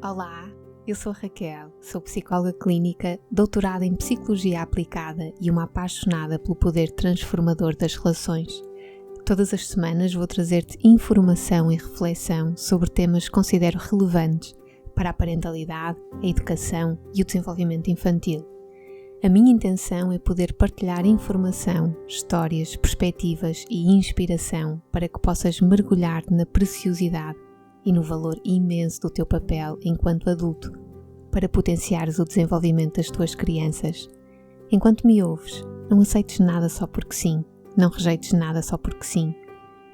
Olá, eu sou a Raquel, sou psicóloga clínica, doutorada em Psicologia Aplicada e uma apaixonada pelo poder transformador das relações. Todas as semanas vou trazer-te informação e reflexão sobre temas que considero relevantes para a parentalidade, a educação e o desenvolvimento infantil. A minha intenção é poder partilhar informação, histórias, perspectivas e inspiração para que possas mergulhar na preciosidade e no valor imenso do teu papel enquanto adulto para potenciares o desenvolvimento das tuas crianças. Enquanto me ouves, não aceites nada só porque sim, não rejeites nada só porque sim.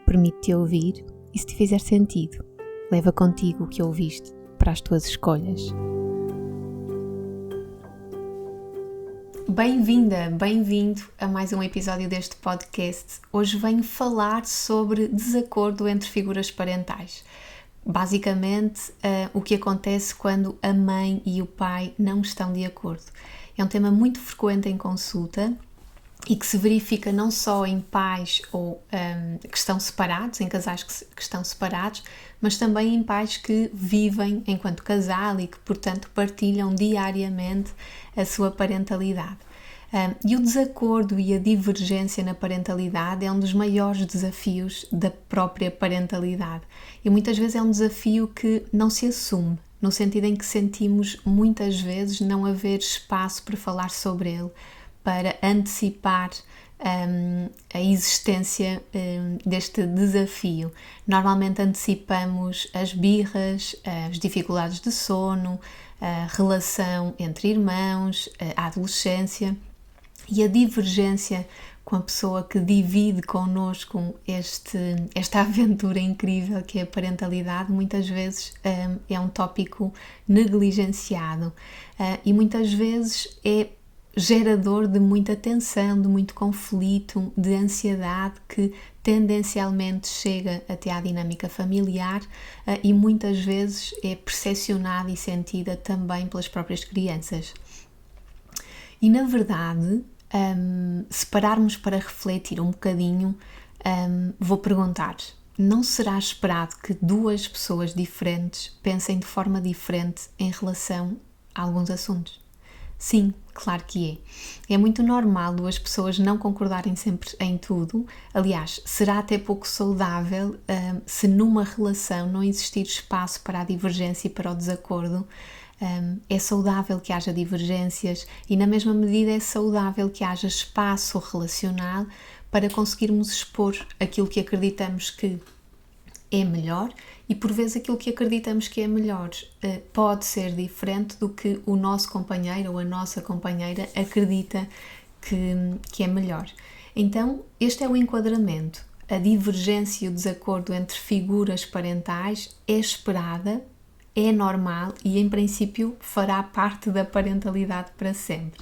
Permite-te ouvir e, se te fizer sentido, leva contigo o que ouviste para as tuas escolhas. Bem-vinda, bem-vindo a mais um episódio deste podcast. Hoje venho falar sobre desacordo entre figuras parentais. Basicamente, o que acontece quando a mãe e o pai não estão de acordo. É um tema muito frequente em consulta e que se verifica não só em pais que estão separados, em casais que estão separados, mas também em pais que vivem enquanto casal e que, portanto, partilham diariamente a sua parentalidade. E o desacordo e a divergência na parentalidade é um dos maiores desafios da própria parentalidade. E muitas vezes é um desafio que não se assume, no sentido em que sentimos muitas vezes não haver espaço para falar sobre ele, para antecipar a existência deste desafio. Normalmente antecipamos as birras, as dificuldades de sono, a relação entre irmãos, a adolescência e a divergência com a pessoa que divide connosco esta aventura incrível que é a parentalidade. Muitas vezes é um tópico negligenciado e muitas vezes é gerador de muita tensão, de muito conflito, de ansiedade que tendencialmente chega até à dinâmica familiar e muitas vezes é percepcionada e sentida também pelas próprias crianças. E na verdade, se pararmos para refletir um bocadinho, vou perguntar: não será esperado que duas pessoas diferentes pensem de forma diferente em relação a alguns assuntos? Sim, claro que é. É muito normal duas pessoas não concordarem sempre em tudo. Aliás, será até pouco saudável se numa relação não existir espaço para a divergência e para o desacordo. É saudável que haja divergências e, na mesma medida, é saudável que haja espaço relacional para conseguirmos expor aquilo que acreditamos que é melhor e, por vezes, aquilo que acreditamos que é melhor pode ser diferente do que o nosso companheiro ou a nossa companheira acredita que é melhor. Então, este é o enquadramento. A divergência e o desacordo entre figuras parentais é esperada, é normal e, em princípio, fará parte da parentalidade para sempre.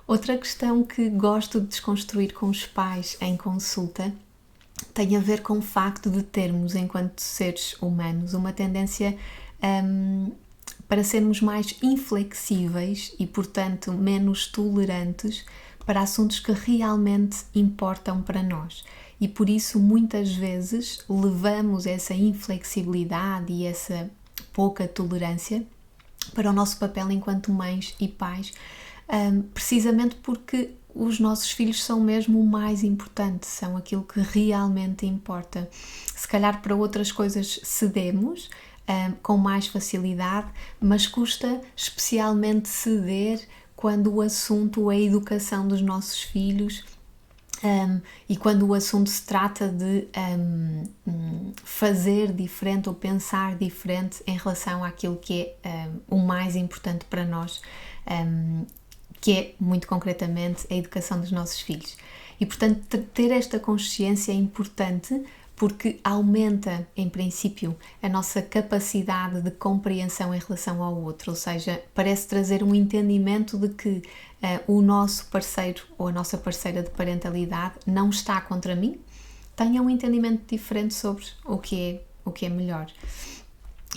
Outra questão que gosto de desconstruir com os pais em consulta tem a ver com o facto de termos, enquanto seres humanos, uma tendência para sermos mais inflexíveis e, portanto, menos tolerantes para assuntos que realmente importam para nós. E por isso, muitas vezes, levamos essa inflexibilidade e essa pouca tolerância para o nosso papel enquanto mães e pais, precisamente porque os nossos filhos são mesmo o mais importante, são aquilo que realmente importa. Se calhar para outras coisas cedemos com mais facilidade, mas custa especialmente ceder quando o assunto é a educação dos nossos filhos e quando o assunto se trata de fazer diferente ou pensar diferente em relação àquilo que é o mais importante para nós, que é, muito concretamente, a educação dos nossos filhos. E, portanto, ter esta consciência é importante porque aumenta, em princípio, a nossa capacidade de compreensão em relação ao outro, ou seja, parece trazer um entendimento de que o nosso parceiro ou a nossa parceira de parentalidade não está contra mim, tenha um entendimento diferente sobre o que é melhor.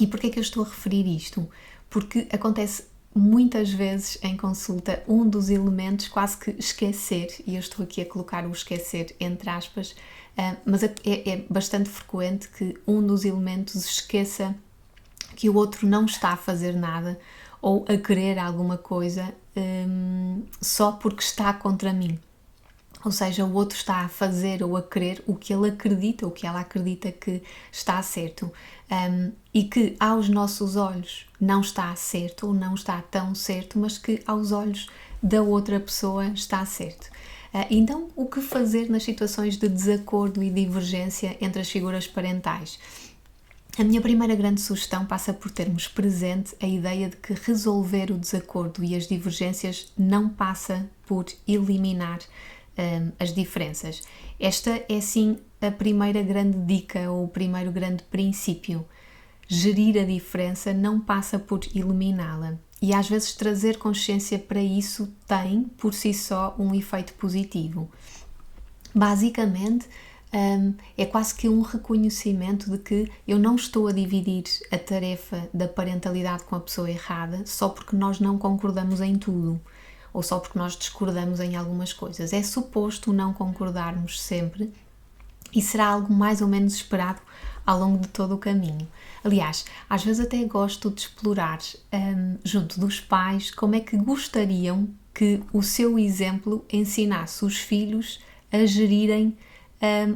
E porquê é que eu estou a referir isto? Porque acontece muitas vezes em consulta um dos elementos quase que esquecer, e eu estou aqui a colocar o esquecer entre aspas, mas é bastante frequente que um dos elementos esqueça que o outro não está a fazer nada ou a querer alguma coisa só porque está contra mim. Ou seja, o outro está a fazer ou a querer o que ele acredita, o que ela acredita que está certo. E que aos nossos olhos não está certo ou não está tão certo, mas que aos olhos da outra pessoa está certo. Então, o que fazer nas situações de desacordo e divergência entre as figuras parentais? A minha primeira grande sugestão passa por termos presente a ideia de que resolver o desacordo e as divergências não passa por eliminar as diferenças. Esta é sim a primeira grande dica ou o primeiro grande princípio. Gerir a diferença não passa por eliminá-la. E às vezes trazer consciência para isso tem, por si só, um efeito positivo. Basicamente, é quase que um reconhecimento de que eu não estou a dividir a tarefa da parentalidade com a pessoa errada só porque nós não concordamos em tudo ou só porque nós discordamos em algumas coisas. É suposto não concordarmos sempre e será algo mais ou menos esperado ao longo de todo o caminho. Aliás, às vezes até gosto de explorar junto dos pais como é que gostariam que o seu exemplo ensinasse os filhos a gerirem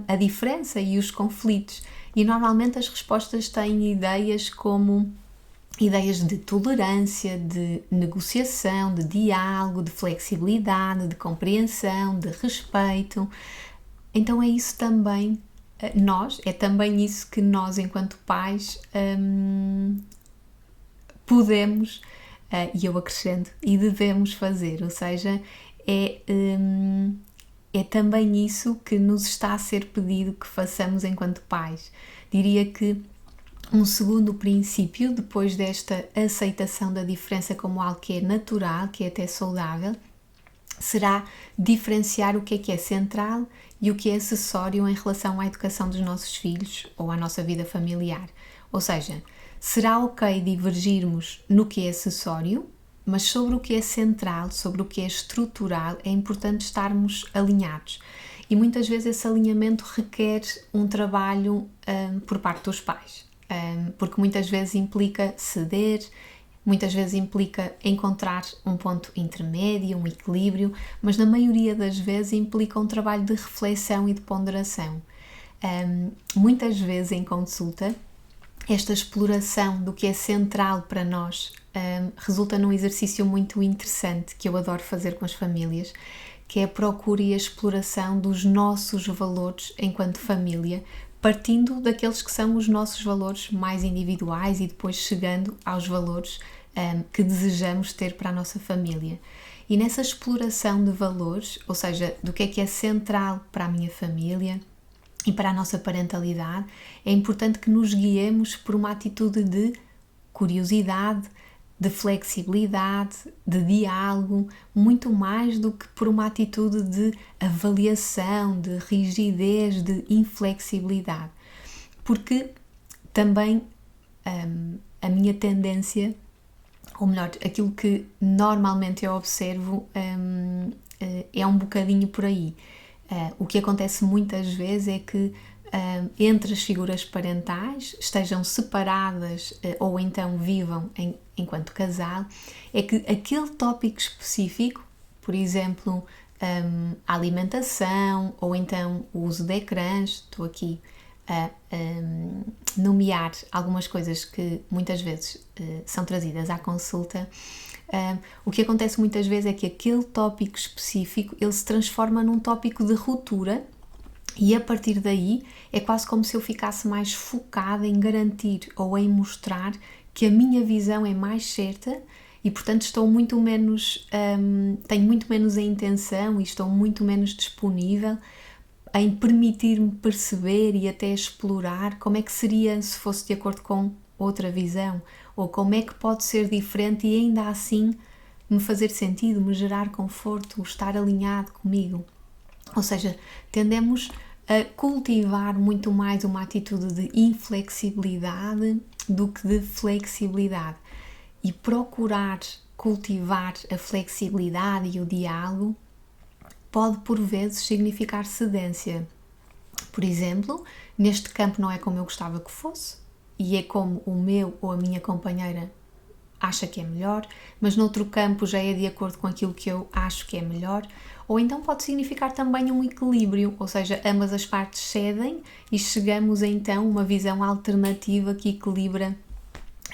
a diferença e os conflitos. E normalmente as respostas têm ideias como ideias de tolerância, de negociação, de diálogo, de flexibilidade, de compreensão, de respeito. Então é isso também, é também isso que nós enquanto pais podemos, e eu acrescento, e devemos fazer, ou seja, é também isso que nos está a ser pedido que façamos enquanto pais. Diria que um segundo princípio, depois desta aceitação da diferença como algo que é natural, que é até saudável, será diferenciar o que é central e o que é acessório em relação à educação dos nossos filhos ou à nossa vida familiar. Ou seja, será ok divergirmos no que é acessório, mas sobre o que é central, sobre o que é estrutural, é importante estarmos alinhados. E muitas vezes esse alinhamento requer um trabalho por parte dos pais, porque muitas vezes implica ceder, muitas vezes implica encontrar um ponto intermédio, um equilíbrio, mas na maioria das vezes implica um trabalho de reflexão e de ponderação. Muitas vezes em consulta, esta exploração do que é central para nós resulta num exercício muito interessante que eu adoro fazer com as famílias, que é a procura e a exploração dos nossos valores enquanto família, partindo daqueles que são os nossos valores mais individuais e depois chegando aos valores que desejamos ter para a nossa família. E nessa exploração de valores, ou seja, do que é central para a minha família e para a nossa parentalidade, é importante que nos guiemos por uma atitude de curiosidade, de flexibilidade, de diálogo, muito mais do que por uma atitude de avaliação, de rigidez, de inflexibilidade. Porque também a minha tendência, ou melhor, aquilo que normalmente eu observo é um bocadinho por aí. O que acontece muitas vezes é que entre as figuras parentais, estejam separadas ou então vivam enquanto casal, é que aquele tópico específico, por exemplo, a alimentação ou então o uso de ecrãs, estou aqui a nomear algumas coisas que muitas vezes são trazidas à consulta. O que acontece muitas vezes é que aquele tópico específico ele se transforma num tópico de ruptura. E a partir daí é quase como se eu ficasse mais focada em garantir ou em mostrar que a minha visão é mais certa e, portanto, estou muito menos, tenho muito menos a intenção e estou muito menos disponível em permitir-me perceber e até explorar como é que seria se fosse de acordo com outra visão ou como é que pode ser diferente e ainda assim me fazer sentido, me gerar conforto, estar alinhado comigo. Ou seja, tendemos a cultivar muito mais uma atitude de inflexibilidade do que de flexibilidade. E procurar cultivar a flexibilidade e o diálogo pode, por vezes, significar cedência. Por exemplo, neste campo não é como eu gostava que fosse e é como o meu ou a minha companheira acha que é melhor, mas noutro campo já é de acordo com aquilo que eu acho que é melhor. Ou então pode significar também um equilíbrio, ou seja, ambas as partes cedem e chegamos então a uma visão alternativa que equilibra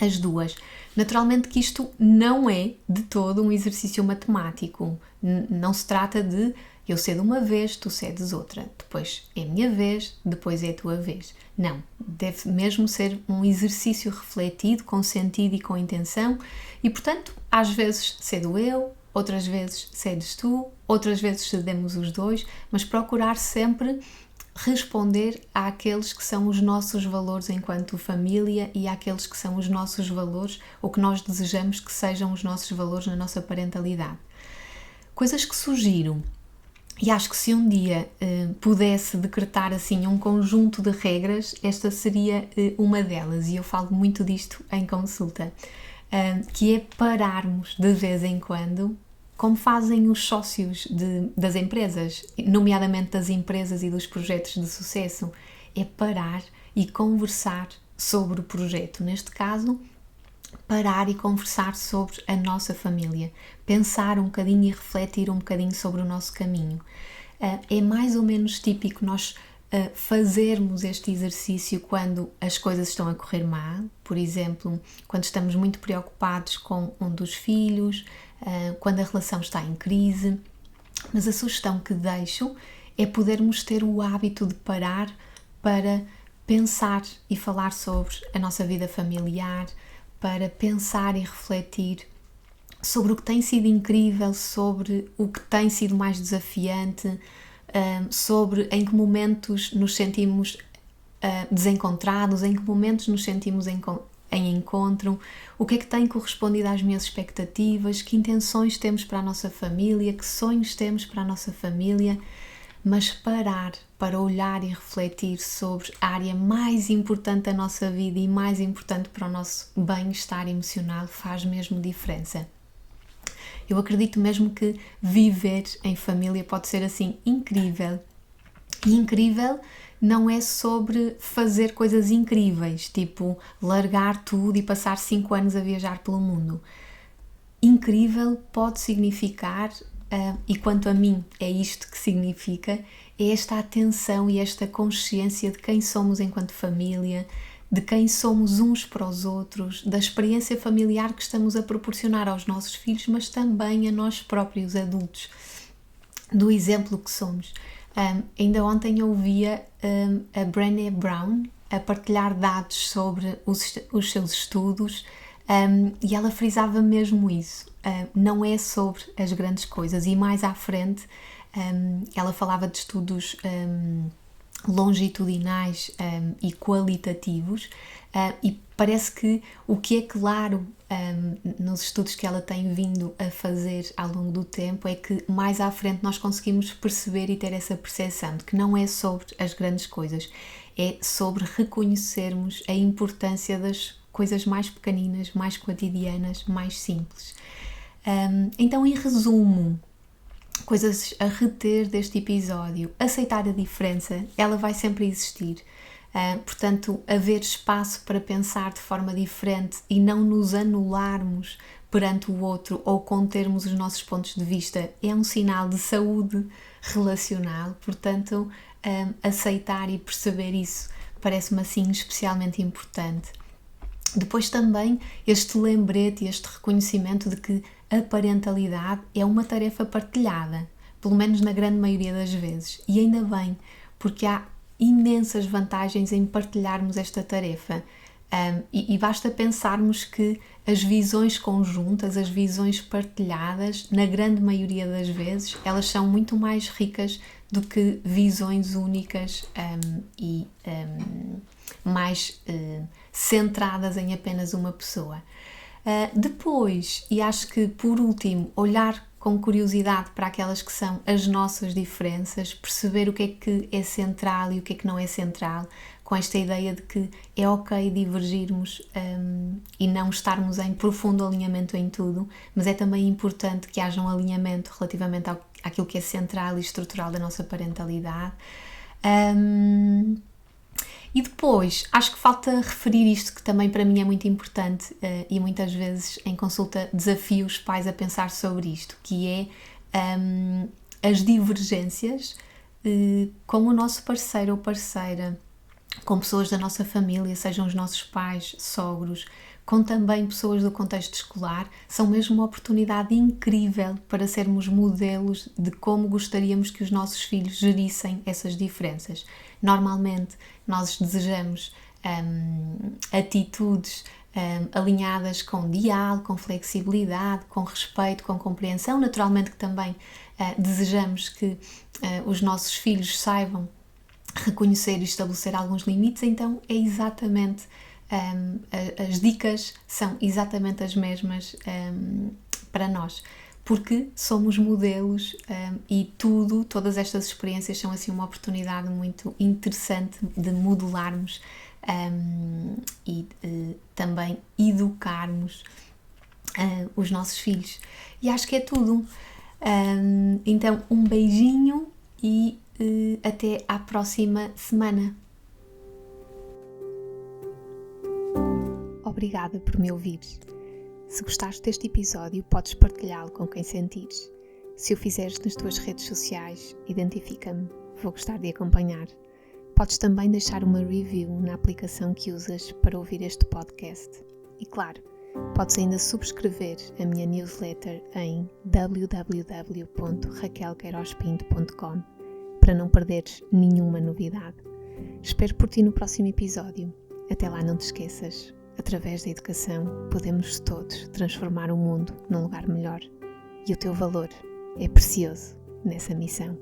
as duas. Naturalmente que isto não é de todo um exercício matemático, não se trata de eu cedo uma vez, tu cedes outra, depois é a minha vez, depois é a tua vez. Não, deve mesmo ser um exercício refletido, com sentido e com intenção e, portanto, às vezes cedo eu, outras vezes cedes tu, outras vezes cedemos os dois, mas procurar sempre responder àqueles que são os nossos valores enquanto família e àqueles que são os nossos valores ou que nós desejamos que sejam os nossos valores na nossa parentalidade. Coisas que sugiro, e acho que se um dia pudesse decretar assim um conjunto de regras, esta seria uma delas, e eu falo muito disto em consulta, que é pararmos de vez em quando, como fazem os sócios das empresas, nomeadamente das empresas e dos projetos de sucesso, é parar e conversar sobre o projeto. Neste caso, parar e conversar sobre a nossa família, pensar um bocadinho e refletir um bocadinho sobre o nosso caminho. É mais ou menos típico nós fazermos este exercício quando as coisas estão a correr mal, por exemplo, quando estamos muito preocupados com um dos filhos, quando a relação está em crise, mas a sugestão que deixo é podermos ter o hábito de parar para pensar e falar sobre a nossa vida familiar, para pensar e refletir sobre o que tem sido incrível, sobre o que tem sido mais desafiante, sobre em que momentos nos sentimos desencontrados, em que momentos nos sentimos em encontro, o que é que tem correspondido às minhas expectativas, que intenções temos para a nossa família, que sonhos temos para a nossa família, mas parar para olhar e refletir sobre a área mais importante da nossa vida e mais importante para o nosso bem-estar emocional faz mesmo diferença. Eu acredito mesmo que viver em família pode ser assim incrível. E incrível não é sobre fazer coisas incríveis, tipo largar tudo e passar 5 anos a viajar pelo mundo. Incrível pode significar, e quanto a mim é isto que significa, é esta atenção e esta consciência de quem somos enquanto família, de quem somos uns para os outros, da experiência familiar que estamos a proporcionar aos nossos filhos, mas também a nós próprios adultos, do exemplo que somos. Ainda ontem eu ouvia a Brené Brown a partilhar dados sobre os seus estudos e ela frisava mesmo isso. Não é sobre as grandes coisas e mais à frente ela falava de estudos longitudinais e qualitativos e parece que o que é claro nos estudos que ela tem vindo a fazer ao longo do tempo é que mais à frente nós conseguimos perceber e ter essa percepção de que não é sobre as grandes coisas, é sobre reconhecermos a importância das coisas mais pequeninas, mais cotidianas, mais simples. Então, em resumo, coisas a reter deste episódio: aceitar a diferença, ela vai sempre existir. Portanto, haver espaço para pensar de forma diferente e não nos anularmos perante o outro ou contermos os nossos pontos de vista é um sinal de saúde relacional. Portanto, aceitar e perceber isso parece-me assim especialmente importante. Depois também este lembrete, este reconhecimento de que a parentalidade é uma tarefa partilhada, pelo menos na grande maioria das vezes. E ainda bem, porque há imensas vantagens em partilharmos esta tarefa. E basta pensarmos que as visões conjuntas, as visões partilhadas, na grande maioria das vezes, elas são muito mais ricas do que visões únicas e mais centradas em apenas uma pessoa. Depois, e acho que por último, olhar com curiosidade para aquelas que são as nossas diferenças, perceber o que é central e o que é que não é central, com esta ideia de que é ok divergirmos e não estarmos em profundo alinhamento em tudo, mas é também importante que haja um alinhamento relativamente àquilo que é central e estrutural da nossa parentalidade. E depois, acho que falta referir isto que também para mim é muito importante e muitas vezes em consulta desafio os pais a pensar sobre isto, que é as divergências com o nosso parceiro ou parceira, com pessoas da nossa família, sejam os nossos pais, sogros, com também pessoas do contexto escolar, são mesmo uma oportunidade incrível para sermos modelos de como gostaríamos que os nossos filhos gerissem essas diferenças. Normalmente, nós desejamos atitudes alinhadas com diálogo, com flexibilidade, com respeito, com compreensão. Naturalmente que também desejamos que os nossos filhos saibam reconhecer e estabelecer alguns limites, então é exatamente as dicas são exatamente as mesmas para nós, porque somos modelos e todas estas experiências são assim uma oportunidade muito interessante de modelarmos e também educarmos os nossos filhos. E acho que é tudo. Então, um beijinho e até à próxima semana. Obrigada por me ouvires. Se gostaste deste episódio, podes partilhá-lo com quem sentires. Se o fizeres nas tuas redes sociais, identifica-me, vou gostar de acompanhar. Podes também deixar uma review na aplicação que usas para ouvir este podcast. E claro, podes ainda subscrever a minha newsletter em www.raquelqueirospinto.com para não perderes nenhuma novidade. Espero por ti no próximo episódio. Até lá, não te esqueças. Através da educação, podemos todos transformar o mundo num lugar melhor. E o teu valor é precioso nessa missão.